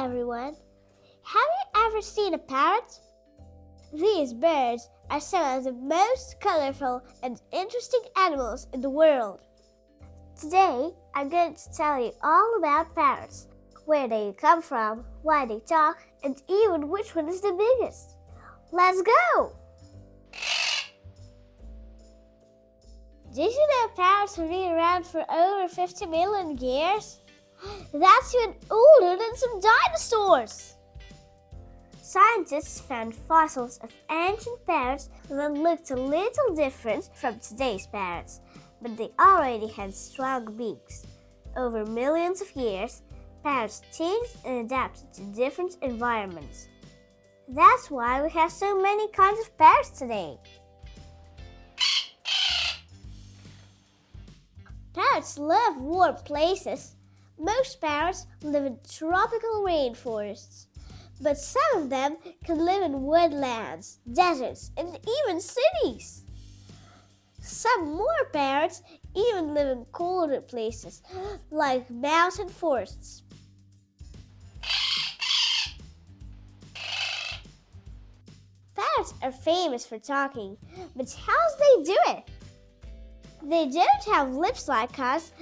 Hi everyone! Have you ever seen a parrot? These birds are some of the most colorful and interesting animals in the world. Today I'm going to tell you all about parrots, where they come from, why they talk, and even which one is the biggest. Let's go! Did you know parrots have been around for over 50 million years? That's even older than some dinosaurs! Scientists found fossils of ancient parrots that looked a little different from today's parrots, but they already had strong beaks. Over millions of years, parrots changed and adapted to different environments. That's why we have so many kinds of parrots today. Parrots love warm places. Most parrots live in tropical rainforests, but some of them can live in woodlands, deserts, and even cities. Some more parrots even live in colder places, like mountain forests. Parrots are famous for talking, but how do they do it? They don't have lips like us,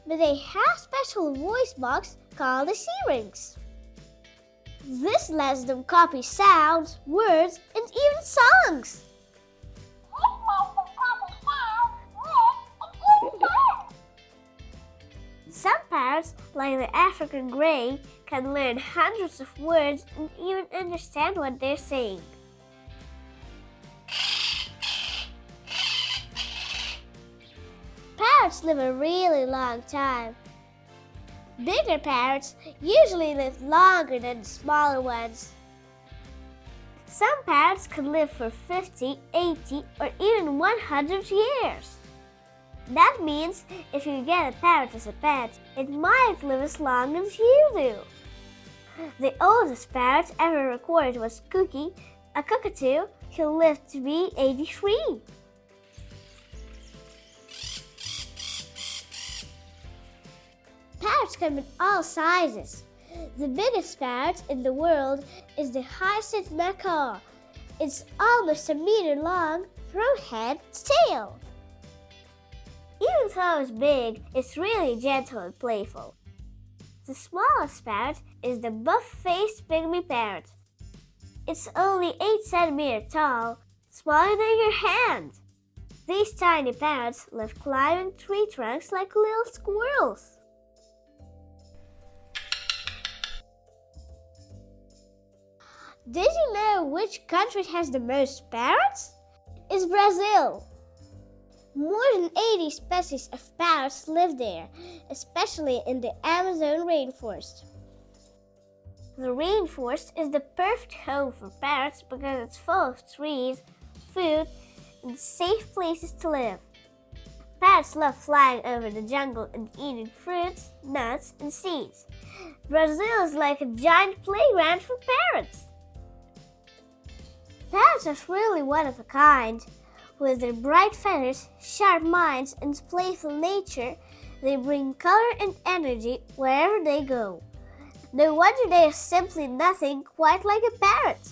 but they have special voice box called the C-rings. This lets them copy sounds, words, and even songs. Some parrots, like the African grey, can learn hundreds of words and even understand what they're saying. Parrots live a really long time. Bigger parrots usually live longer than the smaller ones. Some parrots can live for 50, 80, or even 100 years. That means if you get a parrot as a pet, it might live as long as you do. The oldest parrot ever recorded was Cookie, a cockatoo who lived to be 83. Parrots come in all sizes. The biggest parrot in the world is the hyacinth macaw. It's almost a meter long from head to tail. Even though it's big, it's really gentle and playful. The smallest parrot is the buff-faced pygmy parrot. It's only 8 centimeters tall, smaller than your hand. These tiny parrots live climbing tree trunks like little squirrels. Did you know which country has the most parrots? It's Brazil. More than 80 species of parrots live there, especially in the Amazon rainforest. The rainforest is the perfect home for parrots because it's full of trees, food, and safe places to live. Parrots love flying over the jungle and eating fruits, nuts, and seeds. Brazil is like a giant playground for parrots. Parrots are really one of a kind. With their bright feathers, sharp minds, and playful nature, they bring color and energy wherever they go. No wonder they are simply nothing quite like a parrot.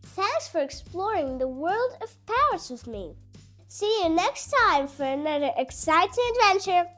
Thanks for exploring the world of parrots with me. See you next time for another exciting adventure.